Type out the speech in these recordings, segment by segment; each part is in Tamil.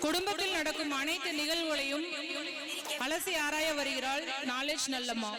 குடும்பத்தில் நடக்கும் அனைத்து நிகழ்வுகளையும் அலசி ஆராய வருகிறாள் நாலேஜ் நல்லம்மா.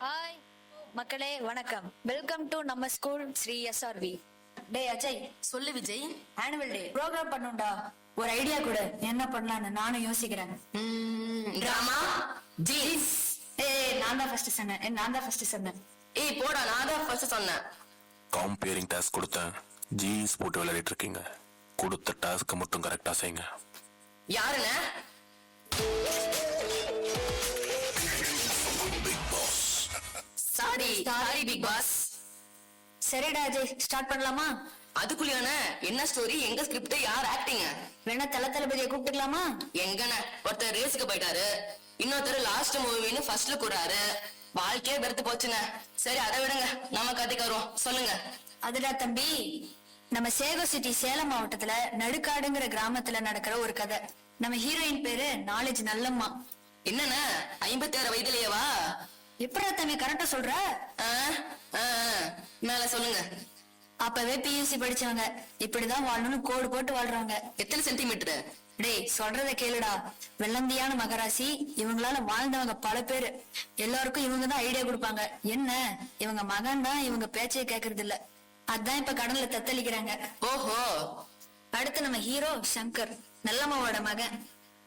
ஹாய் மக்களே, வணக்கம். வெல்கம் டு நம்ம ஸ்கூல் ஸ்ரீ எஸ்ஆர்வி. டே அஜய், சொல்லு விஜய். ஆனுவல் டே ப்ரோக்ராம் பண்ணுண்டா. ஒரு ஐடியா கூட, என்ன பண்ணலான்னு நானும் யோசிக்கிறேன். Drama jeans. நான் தான் ஃபர்ஸ்ட் சொன்னேன். ஏய் போடா, நான் தான் ஃபர்ஸ்ட் சொன்னேன். கம்பேரிங் டாஸ்க் கொடுத்தேன், ஜீன்ஸ் போட்டு விளையாடிட்டு இருக்கீங்க. கொடுத்த டாஸ்க் மட்டும் கரெக்டா செய்யுங்க. யாருங்க? Sorry big boss. சரிடா அஜய், ஸ்டார்ட் பண்ணலாமா? அதுக்குள்ளான என்ன ஸ்டோரி, எங்க ஸ்கிரிப்ட், யார் ஆக்டிங்? வேணா தளபதியை கூப்பிட்டுக்கலாமா? எங்கன ஒருத்தர் ரேஸுக்கு போயிட்டாரு, இன்னொருத்தர் லாஸ்ட் மூவின்னு ஃபர்ஸ்ட்ல கூடாரு. வாழ்க்கையே வெறுத்து போச்சுங்க. சரி அதை விடுங்க, நம்ம கதைக்கு வருவோம். சொல்லுங்க. அதுடா தம்பி, நம்ம சேகோ சிட்டி சேலம் மாவட்டத்துல நடுக்காடுங்கிற கிராமத்துல நடக்கிற ஒரு கதை. நம்ம ஹீரோயின் பேரு நாலேஜ் நல்லம்மா. என்னன்னா 56 வயதுலயேவா? எப்படா தம்பி கரெக்டா சொல்ற? மேல சொல்லுங்க. அப்பவே பியூசி படிச்சவங்க, இப்படிதான் வாழணும்னு கோடு போட்டு வாழ்றாங்க. எத்தனை சென்டிமீட்டர்? டேய் சொல்றத கேளுடா. வெள்ளந்தியான மகராசி, இவங்களால வாழ்ந்தவங்க பல பேரு. எல்லாருக்கும் இவங்கதான் ஐடியா கொடுப்பாங்க. என்ன, இவங்க மகன் தான் இவங்க பேச்சைய கேக்குறது இல்ல. அதான் இப்ப கடல்ல தத்தளிக்கிறாங்க. ஓஹோ. அடுத்து நம்ம ஹீரோ சங்கர், நல்லம்மாவோட மகன்.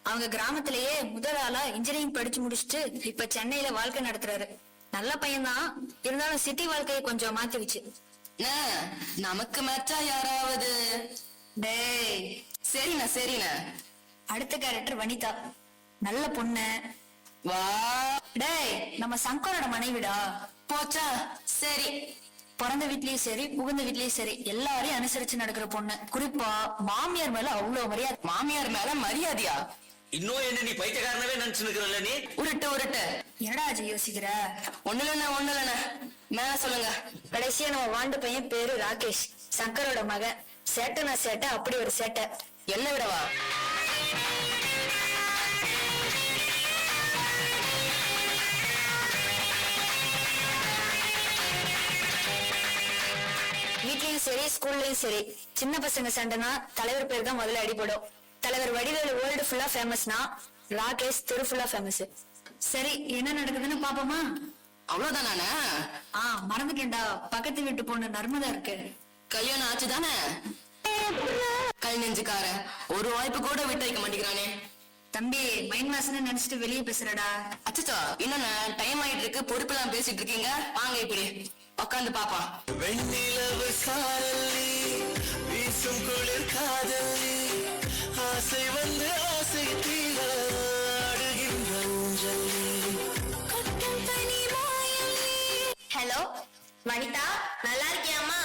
அவங்க கிராமத்திலேயே முதல் ஆளா இன்ஜினியரிங் படிச்சு முடிச்சுட்டு இப்ப சென்னையில வாழ்க்கை நடத்துறாரு. நல்ல பையன்தான், இருந்தாலும் சிட்டி வாழ்க்கையை கொஞ்சம் மாத்திருச்சு. நமக்கு மேட்சா யாராவது? டேய் சரிண்ணா. அடுத்த கேரக்டர் வனிதா, நல்ல பொண்ணு. வா. டேய் நம்ம சங்கரோட மனைவிடா. போச்சா? சரி. பிறந்த வீட்லயும் சரி புகுந்த வீட்லயும் சரி எல்லாரையும் அனுசரிச்சு நடக்கிற பொண்ணு. குறிப்பா மாமியார் மேல அவ்வளவு மரியாதை. மாமியார் மேல மரியாதையா? இன்னும் என்ன நீ பைத்தியக்காரனவே நினைச்சுக்கிறல்ல நீ? உருட்டு. என்னடா அஜய் யோசிக்கிற? ஒண்ணு இல்லைண்ணா. மேல சொல்லுங்க. கடைசியா நம்ம வாண்டு பையன் பேரு ராகேஷ், சங்கரோட மகன். சேட்டனா சேட்டை, அப்படி ஒரு சேட்டை. என்ன விடவா? வீட்லயும் சரி ஸ்கூல்லயும் சரி சின்ன பசங்க சண்டைனா தலைவர் பேர் தான் முதல்ல அடிபடும். தலைவர் வடிவேலு வேர்ல்டு ஃபுல்லா ஃபேமஸ்னா ராகேஷ் தெரு ஃபுல்லா ஃபேமஸ். சரி என்ன நடக்குதுன்னு பாப்போமா? அவ்வளவுதானா? மறந்துட்டேன்டா, பக்கத்து வீட்டு பொண்ணு நர்மதா இருக்கு. கல்யாணம் ஆச்சுதானே? கல் நெஞ்சுக்கார ஒரு வாய்ப்பு கூட விட்டு வைக்க மாட்டேங்கிறானே. தம்பி மைண்ட் வாசனை நினைச்சிட்டு வெளியே பேசுறடா. அச்சச்சோ, இன்னொன்னு டைம் ஆயிட்டு இருக்கு, பொறுப்பெல்லாம் பேசிட்டு இருக்கீங்க. வாங்க இப்படி உட்காந்து பாப்பா. வெண்ணிலவு சாரல்லி வீசும் குளிர் காதல்லி ஆசை வந்து ஆசை தீர ஆடுகின்ற ஊஞ்சல்லி. ஹலோ வனிதா, நல்லா இருக்கியாமா?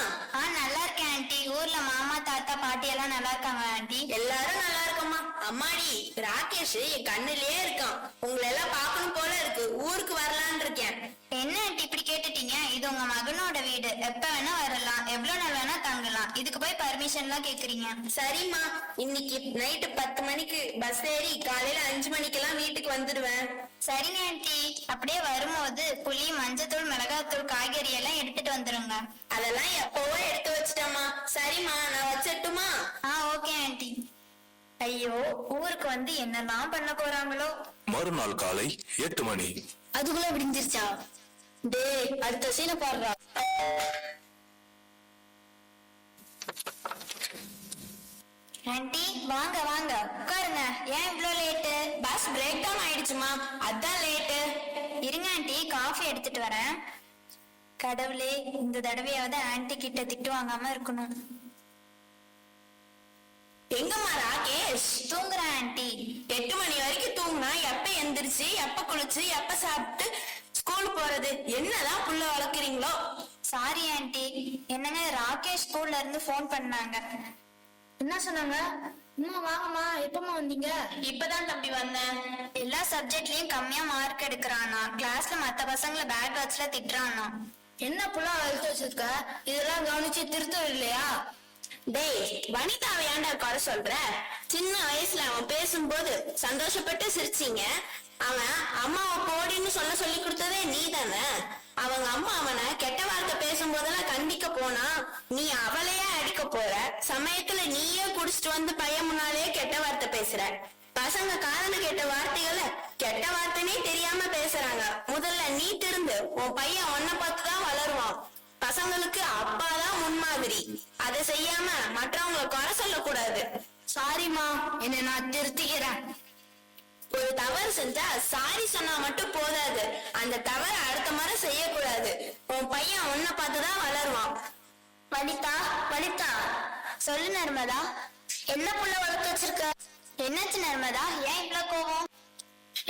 நல்லா இருக்கேன் ஆண்டி. ஊர்ல மாமா தாத்தா பாட்டி எல்லாம் நல்லா இருக்காங்க ஆண்டி? எல்லாரும் நல்லா இருக்கோமா. அம்மாடி, ராகேஷ் என் கண்ணுலயே இருக்கான். உங்களை எல்லாம் பாக்கணும் போல இருக்கு. ஊருக்கு வரலான்னு இருக்கேன். என்ன ஆண்டி இப்படி கேட்டுட்டீங்க? இது உங்க மகனோட வீடு, எப்ப வேணா வரலாம், எவ்வளவு நாள் வேணா தங்கலாம். இதுக்கு போய் பர்மிஷன் எல்லாம் கேக்குறீங்க? சரிம்மா, இன்னைக்கு நைட்டு 10 மணிக்கு பஸ் ஏறி காலையில 5 மணிக்கெல்லாம் வீட்டுக்கு வந்துடுவேன். சரிங்க ஆண்டி. அப்படியே வரும்போது புளி, மஞ்சத்தூள், மிளகாத்தூள், காய்கறி எல்லாம் எடுத்துட்டு வந்துருங்க. அதெல்லாம் எப்பவோ எடுத்து வச்சிட்டோமா. சரிம்மா, நான் வச்சிட்டுமா? Okay aunty. ஐயோ, ஊருக்கு வந்து என்னெல்லாம் பண்ண போறாங்களோ. மறுநாள் காலை 8 மணி. அதுக்குள்ள விடிஞ்சிருச்சா? டேய் அடுத்த சீனை பாடுறா. ஆண்டி வாங்க வாங்க உட்காருங்க. ஏன் இவ்ளோ லேட்டு? பஸ் பிரேக் டவுன் ஆயிடுச்சுமா, அதான் லேட்டு. இருங்க ஆண்டி, காஃபி எடுத்துட்டு வரேன். கடவுளே, இந்த தடவையாவது ஆண்டி கிட்ட திட்டு வாங்காம இருக்கணும். எங்கம்மா ராகேஷ்? தூங்குறேன் ஆண்டி. 8 மணி வரைக்கும் தூங்குனா எப்ப எந்திரிச்சு, எப்ப குளிச்சு, எப்ப சாப்பிட்டு ஸ்கூல் போறது? என்னதான் புள்ள வளர்க்குறீங்களோ. Sorry aunty. என்னங்க, ராகேஷ் ஸ்கூல்ல இருந்து போன் பண்ணாங்க. என்ன சொன்னாங்க? அம்மா வாங்கம்மா, எப்பமா வந்தீங்க? இப்பதான் தம்பி வந்தேன். எல்லா சப்ஜெக்ட்லயும் கம்மியா மார்க் எடுக்கிறானா, கிளாஸ்ல மத்த பசங்களை பேட் வாட்ச்ல திட்டுறானா. என்ன புள்ள அழுத்து வச்சிருக்க? இதெல்லாம் கவனிச்சு திருத்தம் இல்லையா? டேய், வனிதாவை ஏன்டா குறை சொல்ற? சின்ன வயசுல அவன் பேசும்போது சந்தோஷப்பட்டு சிரிச்சீங்க. அவன் அம்மாவை போடின்னு சொல்லி கொடுத்ததே நீ தானே. அவங்க அம்மா அவனை கெட்ட வார்த்தை பேசும்போதெல்லாம் கண்டிக்க போனா நீ அவளையே அடிக்க போற சமயத்துல நீயே குடிச்சிட்டு வந்து பையன் முன்னாலே கெட்ட வார்த்தை பேசுற. பசங்க காரணம் கேட்ட வார்த்தைகளை கெட்ட வார்த்தைனே தெரியாம பேசுறாங்க. முதல்ல நீ திருந்து, உன் பையன் உன்னை பார்த்துதான் வளருவான். பசங்களுக்கு அப்பாதான் முன்மாதிரி. அதை செய்யாம மற்றவங்களை குறை சொல்லக்கூடாது. சாரிமா, என்ன நான் திருத்திக்கிறேன். ஒரு தவறு செஞ்சா சாரி சொன்னா மட்டும் போதாது, அந்த தவறை அடுத்த முறை செய்யக்கூடாது. உன் பையன் உன்னை பார்த்துதான் வளருவான். வனிதா, வனிதா சொல்லு நர்மதா, என்ன புள்ள வளர்த்து வச்சிருக்க? என்னாச்சு நர்மதா, ஏன் இவ்வளவு கோவம்?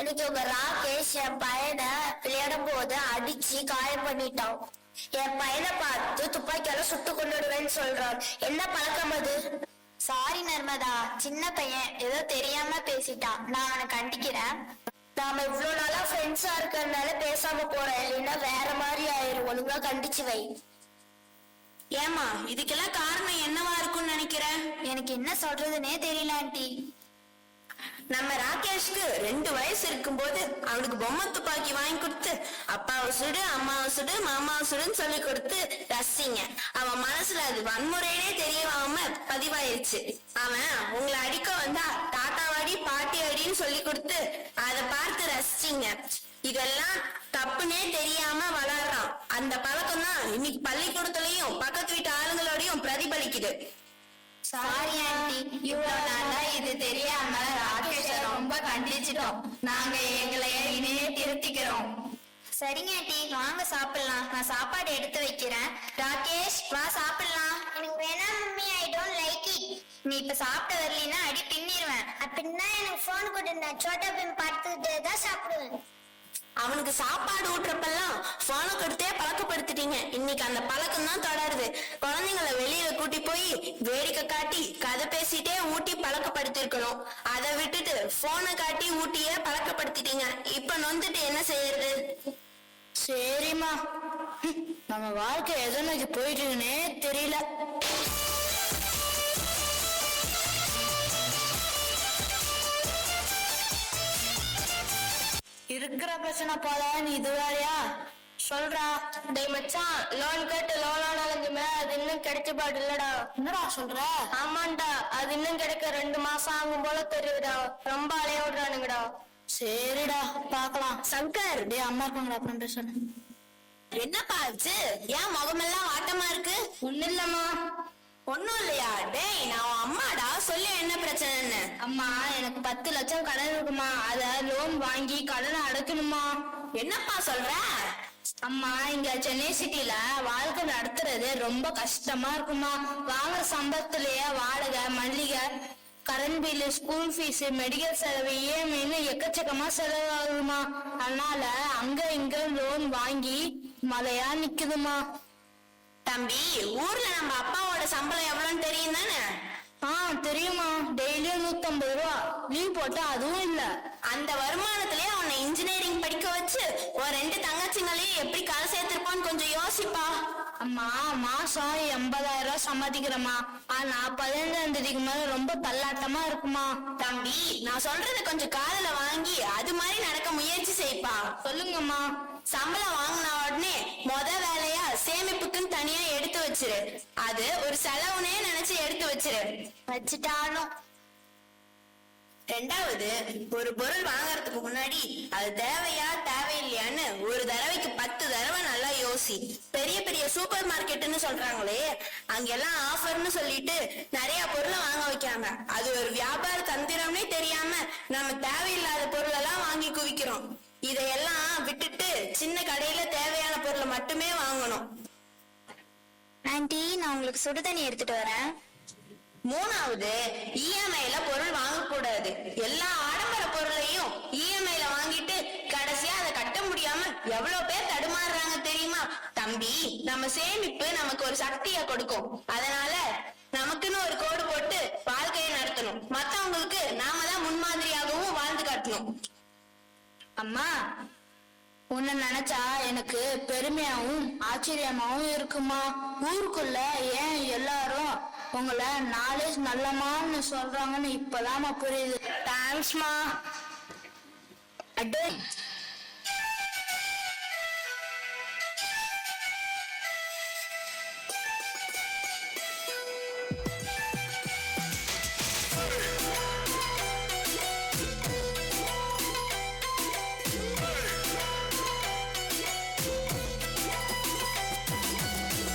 எனக்கு உங்க ராகேஷ் என் பையனை விளையாடும் போது அடிச்சு காயம் பண்ணிட்டான். என் பையனை பார்த்து துப்பாக்கியால சுட்டு கொண்டுடுவேன்னு சொல்றான். என்ன பழக்கம் அது? சாரி நர்மதா, சின்ன பையன் ஏதோ தெரியாம பேசிட்டான். நான் அவனை கண்டிக்கிறேன். நாம இவ்வளவு நாளா ஃப்ரெண்ட்ஸா இருக்கறதுனால பேசாம போறேன், இல்லைன்னா வேற மாதிரி ஆயிரும். ஒழுங்கா கண்டிச்சு வை. ஏமா, இதுக்கெல்லாம் காரணம் என்னவா இருக்கும்னு நினைக்கிறேன்? எனக்கு என்ன சொல்றதுன்னே தெரியல ஆண்டி. நம்ம ராகேஷ்க்கு 2 வயசு இருக்கும்போது அவனுக்கு பொம்மை துப்பாக்கி வாங்கி கொடுத்து அப்பாவை சுடு, அம்மாவை சுடு, மாமாவை சுடுன்னு சொல்லி கொடுத்து ரசிங்க. அவன் மனசுல அது வன்முறையே தெரியவாம பதிவாயிருச்சு. அவன் உங்களை அடிக்க வந்தா தாத்தாவாடி பாட்டி அடின்னு சொல்லி கொடுத்து அதை பார்த்து ரசிச்சிங்க. இதெல்லாம் தப்புனே தெரியாம வளர்றான். அந்த பழக்கம் தான் இன்னைக்கு பள்ளிக்கூடத்துலயும் பக்கத்து வீட்டு ஆளுங்களோடையும் பிரதிபலிக்குது. சாரி ஆண்டி, இவ்வளவு நாளா இது தெரியாம ராகேஷ ரொம்ப கண்டிச்சிட்டோம். நாங்க எங்களை இனிமே திருத்திக்கிறோம். சரிங்க ஆண்டி, வாங்க சாப்பிடலாம். நான் சாப்பாடு எடுத்து வைக்கிறேன். ராகேஷ், வா சாப்பிடலாம். எனக்கு வேணாம் mummy, I don't like it. நீ இப்ப சாப்பிட்டு வரலனா அடி பின்னிடுவேன். அப்படின்னா எனக்கு போன் கொடு, நான் சோட்டா பீம் பார்த்துட்டே தான் சாப்பிடுவேன். அவனுக்கு சாப்பாடு ஊட்டுறப்பெல்லாம் போனை கொடுத்தே பழக்கப்படுத்திட்டீங்க. இன்னைக்கு அந்த பழக்கம் தான் தொடருது. குழந்தைங்களை வெளியில கூட்டி போய் வேடிக்கை காட்டி கதை பேசிட்டே ஊட்டி பழக்கப்படுத்திருக்கணும். அதை விட்டுட்டு போனை காட்டி ஊட்டியே பழக்கப்படுத்திட்டீங்க. இப்ப நொந்துட்டு என்ன செய்யறது? சரிம்மா, நம்ம வாழ்க்கை எதனைக்கு போயிட்டுன்னே தெரியல. இருக்கிற பிரச்சனை போல நீ இது வேறையா சொல்றா? டேய் மச்சான், லோன் கேட்டு லோனோட அலைஞ்சுமே, அது இன்னும் கிடைச்ச பாடு இல்லடா. என்னடா சொல்ற? ஆமாண்டா, அது இன்னும் கிடைக்க 2 மாசம் ஆகும் போல தெரியுதா. ரொம்ப அலைய விடுறானுங்கடா. சரிடா, பாக்கலாம். சங்கர், டேய் அம்மா இருப்பாங்கடா, அப்புறம் பேசுறேன். என்னப்பா ஆச்சு? ஏன் முகமெல்லாம் வாட்டமா இருக்கு? ஒண்ணு இல்லம்மா. ஒண்ணும் இல்லையா? டேய், நான் அம்மாடா, சொல்லு என்ன பிரச்சனைன்னு. அம்மா, எனக்கு 10 லட்சம் கடன் இருக்குமா, அத லோன் வாங்கி கடனை அடைக்கணுமா. என்னப்பா சொல்ற? அம்மா, இங்க சென்னை சிட்டில வாழ்க்கை நடத்துறது ரொம்ப கஷ்டமா இருக்குமா. வாங்குற சம்பளத்திலேயே வாடகை, மல்லிகை, current bill, school fees, medical செலவு, இஎம்ஐன்னு எக்கச்சக்கமா செலவாகுமா. அதனால அங்க இங்க லோன் வாங்கி மலையா நிக்குதுமா. தம்பி, ஊர்ல நம்ம அப்பாவோட சம்பளம் எவ்வளவுன்னு தெரியும் தானே? தெரியுமா. டெய்லியும் 150 ரூபா. லீவ் போட்டா அதுவும் இல்ல. அந்த வருமானத்திலேயே அவனை இன்ஜினியரிங் படிக்க வச்சு ஒரு 2 தங்கச்சிங்களையும் எப்படி கரை சேர்த்திருப்பான்னு கொஞ்சம் யோசிப்பா. அம்மா, மாசம் 80,000 ரூபாய் சம்பாதிக்கிறமா. ஆனா 15ஆம் தேதிக்கு மேல ரொம்ப தள்ளாட்டமா இருக்குமா. தம்பி, நான் சொல்றத கொஞ்சம் காதுல வாங்கி அது மாதிரி நடக்க முயற்சி செய்ப்பா. சொல்லுங்கம்மா. சம்பளம் வாங்கின உடனே வேலையா சேமிப்புக்குன்னு தனியா எடுத்து வச்சிரு. அது ஒரு செலவுனே நினைச்சு எடுத்து வச்சிரு. வச்சுட்டாலும். 2வது, ஒரு பொருள் வாங்கறதுக்கு முன்னாடி அது தேவையா தேவையில்லையான்னு ஒரு தடவைக்கு 10 தடவை நல்லா யோசி. பெரிய பெரிய சூப்பர் மார்க்கெட்னு சொல்றாங்களே, அங்கெல்லாம் ஆஃபர்னு சொல்லிட்டு நிறைய பொருளை வாங்க வைக்காம அது ஒரு வியாபார தந்திரம்னே தெரியாம நம்ம தேவையில்லாத பொருள் எல்லாம் வாங்கி குவிக்கிறோம். இதையெல்லாம் விட்டுட்டு சின்ன கடையில தேவையான பொருளை மட்டுமே வாங்கணும். ஆண்டி, நான் உங்களுக்கு சுடுதண்ணி எடுத்துட்டு வரேன். 3வது, இஎம்ஐல பொருள் வாங்கக்கூடாது. எல்லா ஆடம்பர பொருளையும் இஎம்ஐல வாங்கிட்டு கடைசியா அதை கட்ட முடியாம எவ்வளவு பேர் தடுமாறுறாங்க தெரியுமா? தம்பி, நம்ம சேமிப்பு நமக்கு ஒரு சக்தியை கொடுக்கும். அதனால நமக்குன்னு ஒரு கோடு போட்டு வாழ்க்கையை நடத்தணும். காட்டணும். அம்மா உன்னை நினைச்சா எனக்கு பெருமையாவும் ஆச்சரியமாவும் இருக்குமா. ஊருக்குள்ள ஏன் எல்லாரும் உங்களை நாலேஜ் நல்லமான்னு சொல்றாங்கன்னு இப்பதாம்மா புரியுது. தேங்க்ஸ்மா. அடே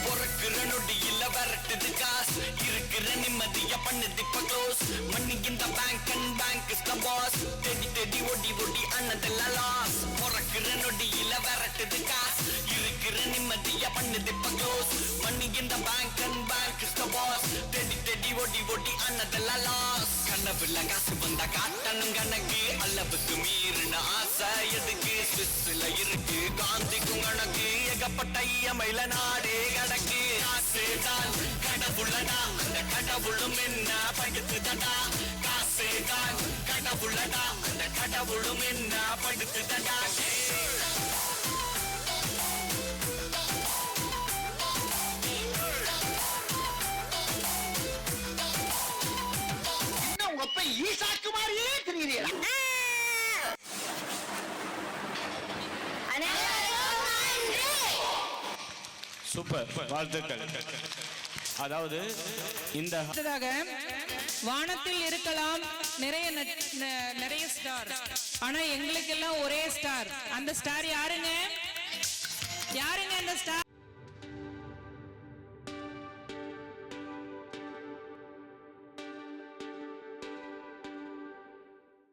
பொறக்குற நொடியில விரட்டுது காசு, இருக்கிற நிம்மதிய பண்ணுது இப்ப க்ளோஸ். மணி இந்த bank and bank is the boss. தேடி தேடி ஓடி ஓடி அண்ணதெல்லாம் லாஸ். பொறக்குற நொடியில விரட்டுது காசு, இருக்கிற நிம்மதிய பண்ணுது இப்ப க்ளோஸ். மணி இந்த bank and bank is the boss. தேடி தேடி ஓடி ஓடி அண்ணதெல்லாம் லாஸ். கனவுல காசு வந்தா காட்டணும் கணக்கு, அளவுக்கு மீறின ஆசை எதுக்கு. ஸ்விஸ்ல இருக்கு காந்திக்கும் கணக்கு, ஏகப்பட்ட இயமையில நாடே கடக்கு. காசு தான் கடவுளடா, அந்த கடவுளும் என்ன படுத்துதடா. காசு தான் கடவுளடா, அந்த கடவுளும் என்ன படுத்துதடா. உங்க அப்ப ஈசாக்கு மாதிரியே தெரியுறீங்களா? சூப்பர், வாழ்த்துக்கள். அதாவது இந்த அடுத்ததாக வானத்தில் இருக்கலாம் நிறைய ஸ்டார், ஆனா எங்களுக்கெல்லாம் ஒரே ஸ்டார். அந்த ஸ்டார் யாருங்க? யாருங்க அந்த ஸ்டார்?